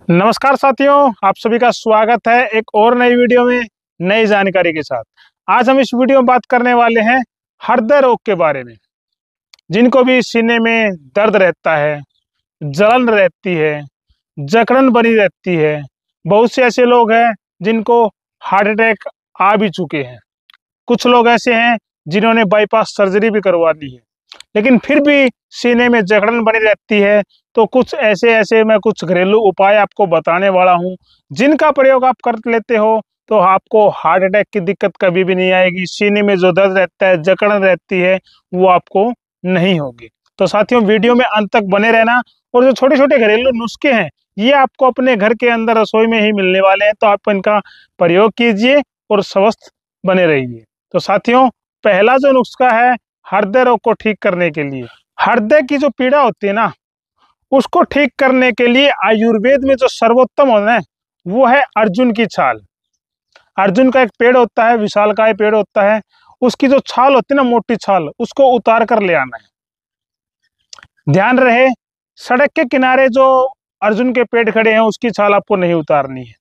नमस्कार साथियों, आप सभी का स्वागत है एक और नई वीडियो में नई जानकारी के साथ। आज हम इस वीडियो में बात करने वाले हैं हृदय रोग के बारे में। जिनको भी सीने में दर्द रहता है, जलन रहती है, जकड़न बनी रहती है, बहुत से ऐसे लोग हैं जिनको हार्ट अटैक आ भी चुके हैं। कुछ लोग ऐसे हैं जिन्होंने बाईपास सर्जरी भी करवा ली है, लेकिन फिर भी सीने में जकड़न बनी रहती है। तो कुछ ऐसे मैं कुछ घरेलू उपाय आपको बताने वाला हूँ, जिनका प्रयोग आप कर लेते हो तो आपको हार्ट अटैक की दिक्कत कभी भी नहीं आएगी। सीने में जो दर्द रहता है, जकड़न रहती है, वो आपको नहीं होगी। तो साथियों, वीडियो में अंत तक बने रहना। और जो छोटे छोटे घरेलू नुस्खे हैं, ये आपको अपने घर के अंदर रसोई में ही मिलने वाले हैं, तो आप इनका प्रयोग कीजिए और स्वस्थ बने रहिए। तो साथियों, पहला जो नुस्खा है हृदय रोग को ठीक करने के लिए, हृदय की जो पीड़ा होती है ना, उसको ठीक करने के लिए आयुर्वेद में जो सर्वोत्तम होता है वो है अर्जुन की छाल। अर्जुन का एक पेड़ होता है, विशालकाय पेड़ होता है, उसकी जो छाल होती है ना, मोटी छाल, उसको उतार कर ले आना है। ध्यान रहे, सड़क के किनारे जो अर्जुन के पेड़ खड़े हैं उसकी छाल आपको नहीं उतारनी है।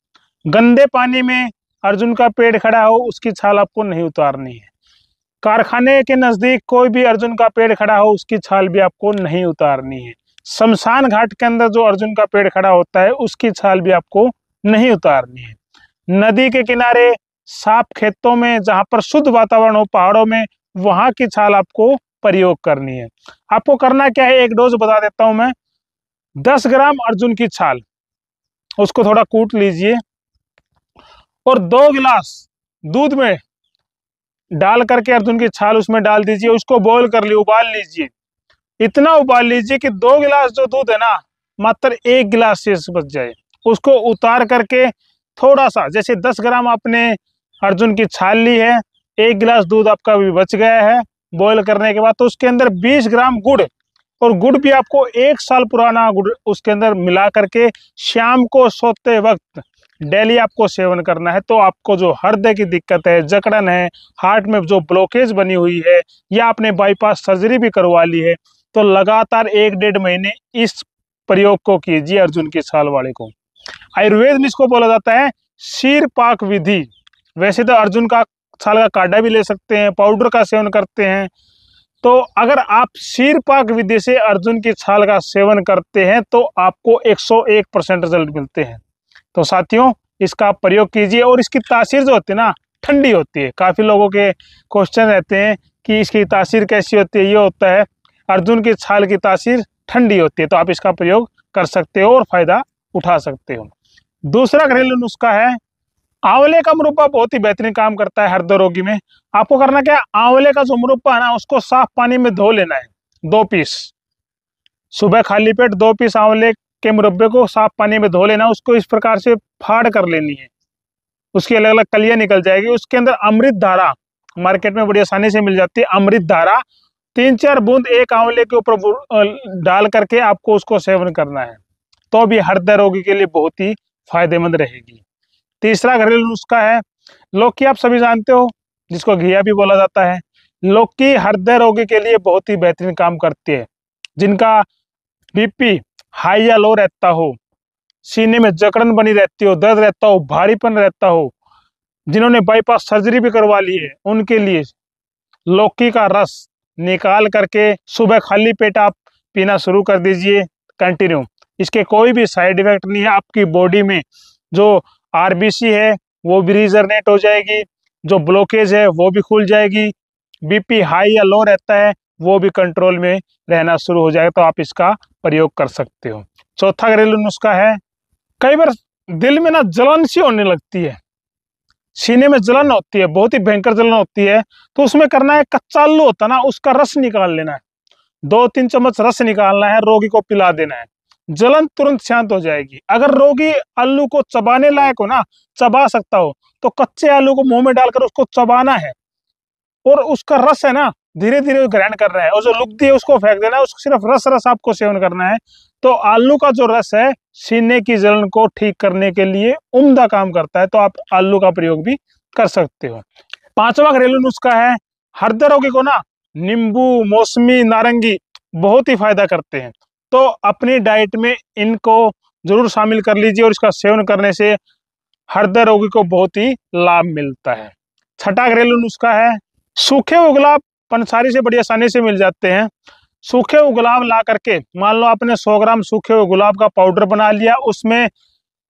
गंदे पानी में अर्जुन का पेड़ खड़ा हो, उसकी छाल आपको नहीं उतारनी है। कारखाने के नजदीक कोई भी अर्जुन का पेड़ खड़ा हो, उसकी छाल भी आपको नहीं उतारनी है। शमशान घाट के अंदर जो अर्जुन का पेड़ खड़ा होता है, उसकी छाल भी आपको नहीं उतारनी है। नदी के किनारे, साफ खेतों में, जहां पर शुद्ध वातावरण हो, पहाड़ों में, वहां की छाल आपको प्रयोग करनी है। आपको करना क्या है, एक डोज बता देता हूं मैं। 10 ग्राम अर्जुन की छाल, उसको थोड़ा कूट लीजिए और 2 गिलास दूध में डाल करके अर्जुन की छाल उसमें डाल दीजिए। उसको बॉईल कर लीजिए, उबाल लीजिए। इतना उबाल लीजिए कि 2 गिलास जो दूध है ना, मात्र 1 गिलास से बच जाए। उसको उतार करके थोड़ा सा, जैसे 10 ग्राम आपने अर्जुन की छाल ली है, 1 गिलास दूध आपका भी बच गया है बॉईल करने के बाद, तो उसके अंदर 20 ग्राम गुड़, और गुड़ भी आपको 1 साल पुराना गुड़ उसके अंदर मिला करके शाम को सोते वक्त डेली आपको सेवन करना है। तो आपको जो हृदय की दिक्कत है, जकड़न है, हार्ट में जो ब्लॉकेज बनी हुई है, या आपने बाईपास सर्जरी भी करवा ली है, तो लगातार 1-1.5 महीने इस प्रयोग को कीजिए, अर्जुन की छाल वाले को। आयुर्वेद में इसको बोला जाता है शीर पाक विधि। वैसे तो अर्जुन का छाल का काढ़ा भी ले सकते हैं, पाउडर का सेवन करते हैं। तो अगर आप शीर पाक विधि से अर्जुन की छाल का सेवन करते हैं तो आपको 101% रिजल्ट मिलते हैं। तो साथियों, इसका प्रयोग कीजिए। और इसकी तासीर जो होती है ना, ठंडी होती है। काफ़ी लोगों के क्वेश्चन रहते हैं कि इसकी तासीर कैसी होती है। ये होता है, अर्जुन की छाल की तासीर ठंडी होती है, तो आप इसका प्रयोग कर सकते हो और फायदा उठा सकते हो। दूसरा घरेलू नुस्खा है आंवले का मुरब्बा। बहुत ही बेहतरीन काम करता है हृदय रोगी में। आपको करना क्या है, आंवले का जो मुरब्बा है ना, उसको साफ पानी में धो लेना है, 2 पीस। सुबह खाली पेट 2 पीस आंवले के मुरब्बे को साफ पानी में धो लेना। उसको इस प्रकार से फाड़ कर लेनी है, उसकी अलग अलग कलियां निकल जाएगी। उसके अंदर अमृत धारा मार्केट में बड़ी आसानी से मिल जाती है। अमृत धारा 3-4 बूंद एक आंवले के ऊपर डाल करके आपको उसको सेवन करना है, तो भी हृदय रोगी के लिए बहुत ही फायदेमंद रहेगी। तीसरा घरेलू नुस्खा है लौकी। आप सभी जानते हो, जिसको घिया भी बोला जाता है। लौकी हृदय रोगी के लिए बहुत ही बेहतरीन काम करती है। जिनका बीपी हाई या लो रहता हो, सीने में जकड़न बनी रहती हो, दर्द रहता हो, भारीपन रहता हो, जिन्होंने बाईपास सर्जरी भी करवा ली है, उनके लिए लौकी का रस निकाल करके सुबह खाली पेट आप पीना शुरू कर दीजिए, कंटिन्यू। इसके कोई भी साइड इफेक्ट नहीं है। आपकी बॉडी में जो आरबीसी है वो भी रीजनरेट हो जाएगी, जो ब्लॉकेज है वो भी खुल जाएगी, बीपी हाई या लो रहता है वो भी कंट्रोल में रहना शुरू हो जाएगा। तो आप इसका प्रयोग कर सकते हो। चौथा घरेलू नुस्खा है, कई बार दिल में ना जलन सी होने लगती है, सीने में जलन होती है, बहुत ही भयंकर जलन होती है। तो उसमें करना है, कच्चा आलू होता है ना, उसका रस निकाल लेना है। 2-3 चम्मच रस निकालना है, रोगी को पिला देना है, जलन तुरंत शांत हो जाएगी। अगर रोगी आलू को चबाने लायक हो ना, चबा सकता हो, तो कच्चे आलू को मुंह में डालकर उसको चबाना है, और उसका रस है ना, धीरे धीरे ग्राइंड करना है, और जो लुगदी है उसको फेंक देना है। उसको सिर्फ रस रस आपको सेवन करना है। तो आलू का जो रस है सीने की जलन को ठीक करने के लिए उम्दा काम करता है, तो आप आलू का प्रयोग भी कर सकते हो। पांचवा घरेलू नुस्खा है, हृदय रोगी को ना नींबू, मौसमी, नारंगी बहुत ही फायदा करते हैं। तो अपनी डाइट में इनको जरूर शामिल कर लीजिए और इसका सेवन करने से हृदय रोगी को बहुत ही लाभ मिलता है। छठा घरेलू नुस्खा है, सूखे हुए गुलाब पंसारी से बड़ी आसानी से मिल जाते हैं। सूखे हुए गुलाब ला करके, मान लो आपने 100 ग्राम सूखे हुए गुलाब का पाउडर बना लिया, उसमें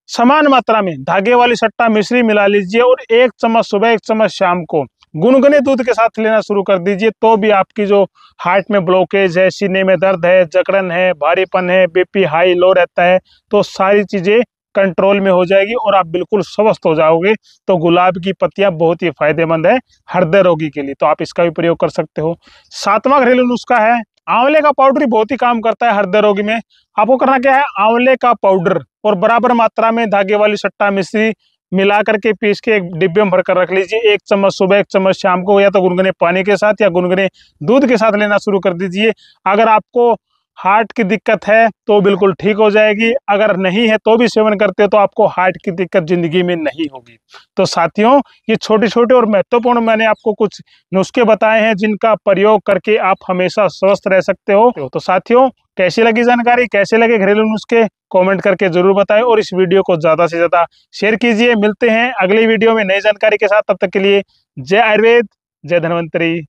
समान मात्रा में धागे वाली सट्टा मिश्री मिला लीजिए और 1 चम्मच सुबह 1 चम्मच शाम को गुनगुने दूध के साथ लेना शुरू कर दीजिए। तो भी आपकी जो हार्ट में ब्लॉकेज है, सीने में दर्द है, जकड़न है, भारीपन है, बीपी हाई लो रहता है, तो सारी चीजें कंट्रोल में हो जाएगी और आप बिल्कुल स्वस्थ हो जाओगे। तो गुलाब की पत्तियां बहुत ही फायदेमंद है हृदय रोगी के लिए, तो आप इसका भी प्रयोग कर सकते हो। 7वां घरेलू नुस्खा है, आंवले का पाउडर ही बहुत ही काम करता है हृदय रोगी में। आपको करना क्या है, आंवले का पाउडर और बराबर मात्रा में धागे वाली सट्टा मिश्री मिला करके पीस के एक डिब्बे में भरकर रख लीजिए। 1 चम्मच सुबह 1 चम्मच शाम को, या तो गुनगुने पानी के साथ या गुनगुने दूध के साथ लेना शुरू कर दीजिए। अगर आपको हार्ट की दिक्कत है तो बिल्कुल ठीक हो जाएगी, अगर नहीं है तो भी सेवन करते हो तो आपको हार्ट की दिक्कत जिंदगी में नहीं होगी। तो साथियों, ये छोटे छोटे और महत्वपूर्ण मैंने आपको कुछ नुस्खे बताए हैं जिनका प्रयोग करके आप हमेशा स्वस्थ रह सकते हो। तो साथियों, कैसी लगी जानकारी, कैसे लगे घरेलू नुस्खे, कमेंट करके जरूर बताएं और इस वीडियो को ज्यादा से ज्यादा शेयर कीजिए। मिलते हैं अगली वीडियो में नई जानकारी के साथ, तब तक के लिए जय आयुर्वेद, जय धन्वंतरी।